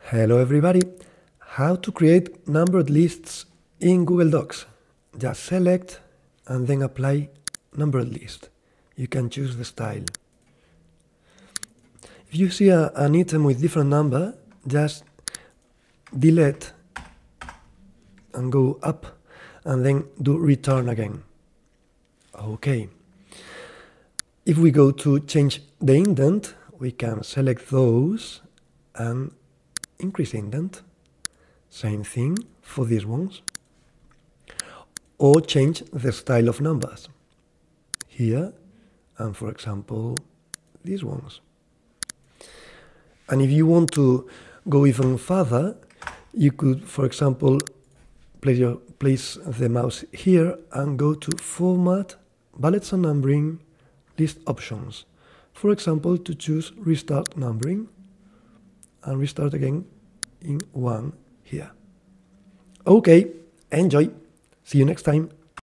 Hello everybody! How to create numbered lists in Google Docs. Just select and then apply numbered list. You can choose the style. If you see an item with different number, just delete and go up and then do return again. Okay. If we go to change the indent, we can select those and increase indent. Same thing for these ones. Or change the style of numbers. Here, and for example, these ones. And if you want to go even further, you could, for example, place the mouse here and go to Format, Bullets and Numbering, List Options. For example, to choose Restart Numbering and restart again in 1 here. Okay, enjoy. See you next time.